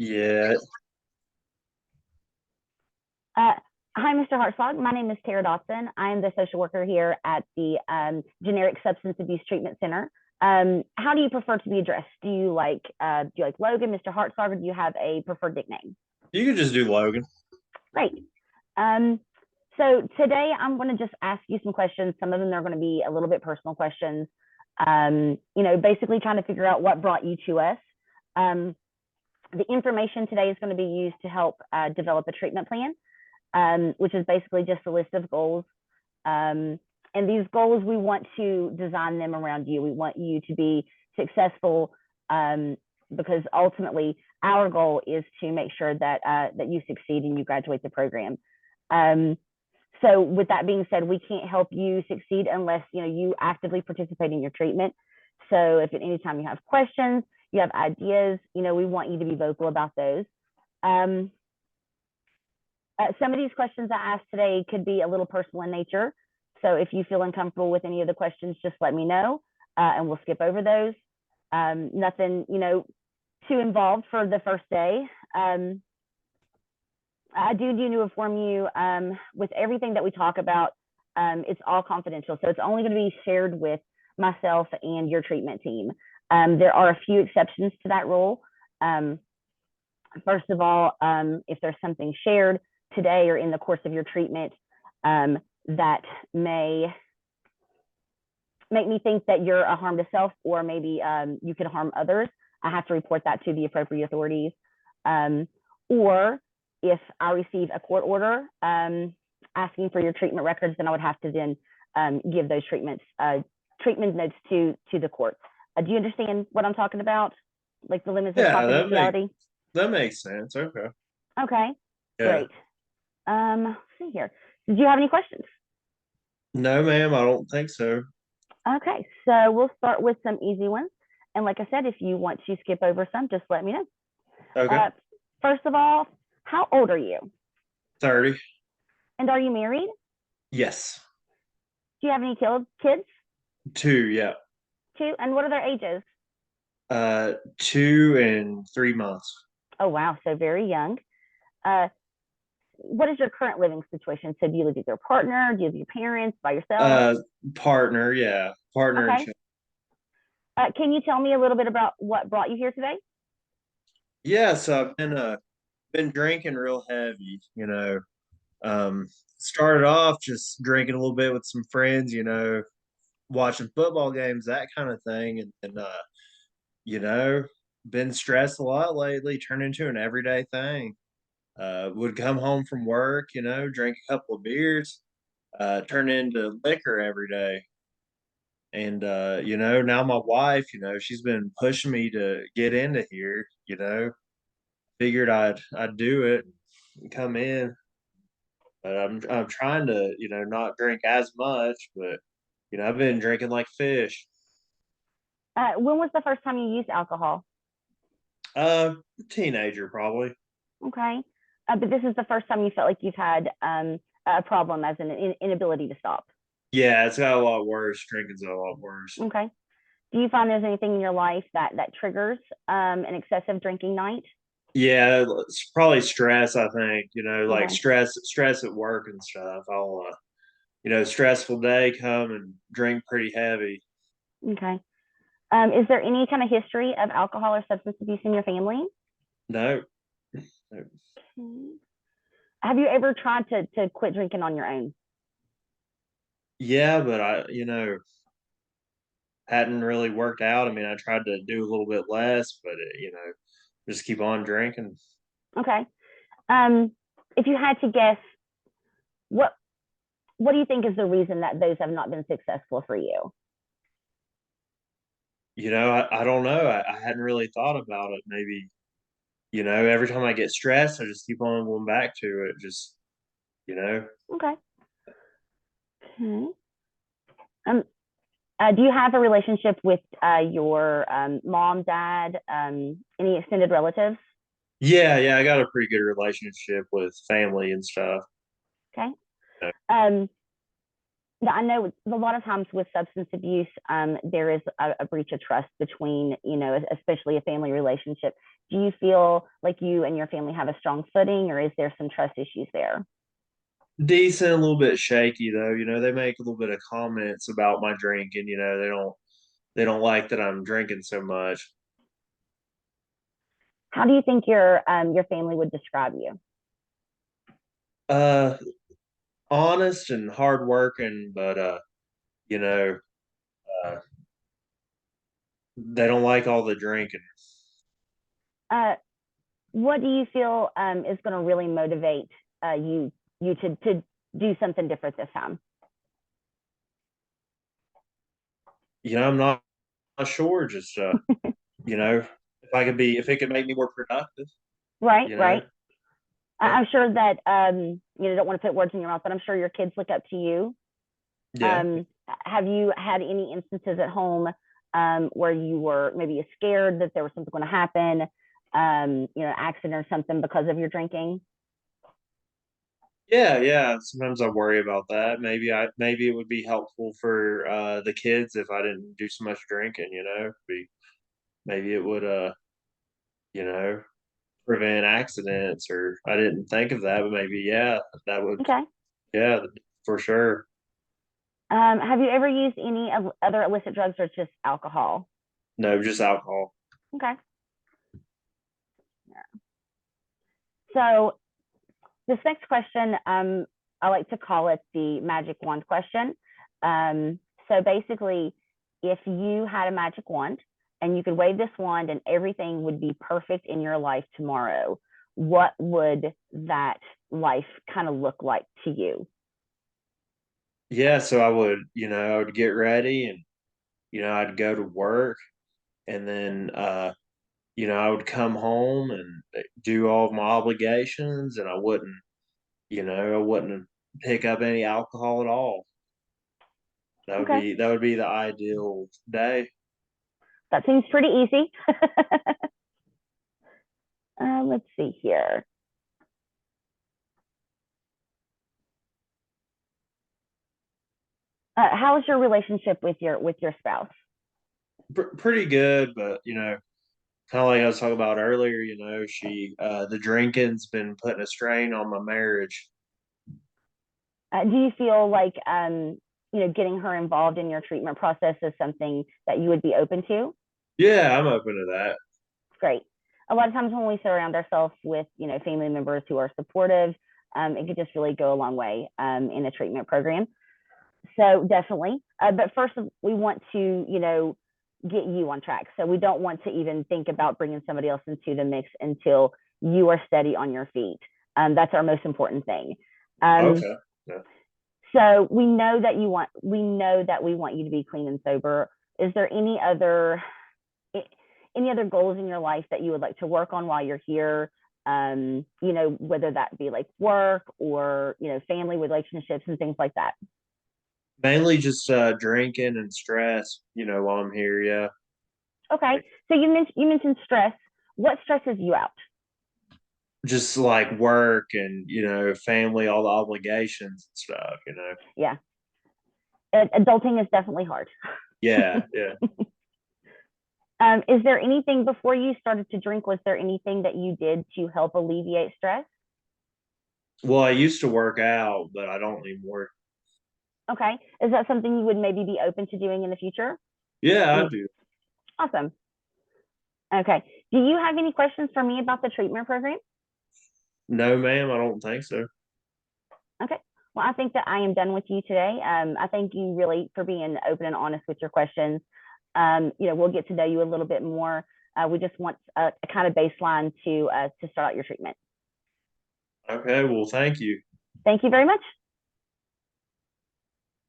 Yeah. Uh, Hi, Mr. Hartzog. My name is Tara Dotson. I am the social worker here at the Generic Substance Abuse Treatment Center. How do you prefer to be addressed? Do you like Logan, Mr. Hartzog, or do you have a preferred nickname? You could just do Logan. Great. Um, so today I'm going to just ask you some questions. Some of them are going to be a little bit personal questions. Basically trying to figure out what brought you to us. Um, the information today is going to be used to help develop a treatment plan, which is basically just a list of goals. And these goals, we want to design them around you. We want you to be successful, because ultimately our goal is to make sure that you succeed and you graduate the program. Um, so with that being said, we can't help you succeed unless you actively participate in your treatment. So if at any time you have questions, you have ideas, we want you to be vocal about those. Um, some of these questions I asked today could be a little personal in nature. So if you feel uncomfortable with any of the questions, just let me know, and we'll skip over those. Nothing, too involved for the first day. I do need to inform you, with everything that we talk about, it's all confidential. So it's only going to be shared with myself and your treatment team. There are a few exceptions to that rule. First of all, if there's something shared today or in the course of your treatment that may make me think that you're a harm to self, or maybe you could harm others, I have to report that to the appropriate authorities. Or if I receive a court order asking for your treatment records, then I would have to then give those treatment notes to the court. Do you understand what I'm talking about? Like the limits of Yeah, confidentiality? that makes sense. Okay. Okay, Yeah. great. Let's see here. Did you have any questions? No, ma'am, I don't think so. Okay, so we'll start with some easy ones. And like I said, if you want to skip over some, just let me know. Okay. Uh, First of all, how old are you? 30. And are you married? Yes. Do you have any kids? 2, yeah. Two? And what are their ages? 2 and 3 months. Oh, wow, so very young. Uh, what is your current living situation? So do you live with your partner? Do you live with your parents, by yourself? Uh, Partner, yeah. Partner and Okay. child. Can you tell me a little bit about what brought you here today? Yeah, so I've been drinking real heavy. Um, Started off just drinking a little bit with some friends, watching football games, that kind of thing. And you know, been stressed a lot lately, turned into an everyday thing. Would come home from work, drink a couple of beers, turn into liquor every day. And now my wife, she's been pushing me to get into here. Figured I'd do it and come in. But I'm trying to, not drink as much, but I've been drinking like fish. When was the first time you used alcohol? Uh Teenager probably. Okay. But this is the first time you felt like you've had a problem as an inability to stop. Yeah, it's got a lot worse. Drinking's got a lot worse. Okay. Do you find there's anything in your life that triggers an excessive drinking night? Yeah, it's probably stress, I think, like Okay. stress at work and stuff. I'll stressful day come and drink pretty heavy. Okay. Is there any kind of history of alcohol or substance abuse in your family? No, no. Okay. Have you ever tried to quit drinking on your own? Yeah, but I hadn't really worked out. I mean, I tried to do a little bit less, but just keep on drinking. Okay. Um, if you had to guess, what what do you think is the reason that those have not been successful for you? I don't know. I hadn't really thought about it. Maybe, every time I get stressed, I just keep on going back to it. Just. Okay. Okay. Um, do you have a relationship with your mom, dad, any extended relatives? Yeah, yeah, I got a pretty good relationship with family and stuff. Okay. Um, I know a lot of times with substance abuse, there is a breach of trust between, especially a family relationship. Do you feel like you and your family have a strong footing, or is there some trust issues there? Decent, a little bit shaky though. They make a little bit of comments about my drinking. They don't like that I'm drinking so much. How do you think your family would describe you? Uh, Honest and hardworking, but you know, uh, they don't like all the drinking. Uh, what do you feel is going to really motivate you to do something different this time? I'm not sure. Just if it could make me more productive. Right, You know, right. yeah, I'm sure that don't want to put words in your mouth, but I'm sure your kids look up to you. yeah. Have you had any instances at home where you were maybe scared that there was something going to happen, accident or something because of your drinking? Yeah, yeah. Sometimes I worry about that. Maybe it would be helpful for the kids if I didn't do so much drinking, maybe it would you know, prevent accidents, or I didn't think of that, but maybe yeah, that would, Okay. yeah, for sure. Have you ever used any of other illicit drugs or just alcohol? No, just alcohol. Okay. So this next question, I like to call it the magic wand question. So basically, if you had a magic wand and you could wave this wand and everything would be perfect in your life tomorrow, what would that life kind of look like to you? Yeah, so I would get ready, and I'd go to work, and then I would come home and do all of my obligations, and I wouldn't pick up any alcohol at all. Okay. That would be the ideal day. That seems pretty easy. Let's see here. How is your relationship with your spouse? Pretty good, but kind of like I was talking about earlier, the drinking's been putting a strain on my marriage. Do you feel like getting her involved in your treatment process is something that you would be open to? Yeah, I'm open to that. Great. A lot of times when we surround ourselves with family members who are supportive, it could just really go a long way in a treatment program. So definitely. But first, we want to get you on track. So we don't want to even think about bringing somebody else into the mix until you are steady on your feet. That's our most important thing. Um, Okay. Yeah. so we know that we want you to be clean and sober. Is there any other goals in your life that you would like to work on while you're here? Whether that be like work or family relationships and things like that. Mainly just drinking and stress, while I'm here. Yeah. Okay. Like, So you mentioned stress. What stresses you out? just like work and, family, all the obligations and stuff. Yeah. Adulting is definitely hard. Yeah, yeah. Is there anything before you started to drink? Was there anything that you did to help alleviate stress? Well, I used to work out, but I don't anymore. Okay. Is that something you would maybe be open to doing in the future? Yeah, I Mm, do. awesome. Okay. Do you have any questions for me about the treatment program? No, ma'am, I don't think so. Okay. Well, I think that I am done with you today. I thank you really for being open and honest with your questions. We'll get to know you a little bit more. We just want a kind of baseline to start out your treatment. Okay, well, thank you. Thank you very much.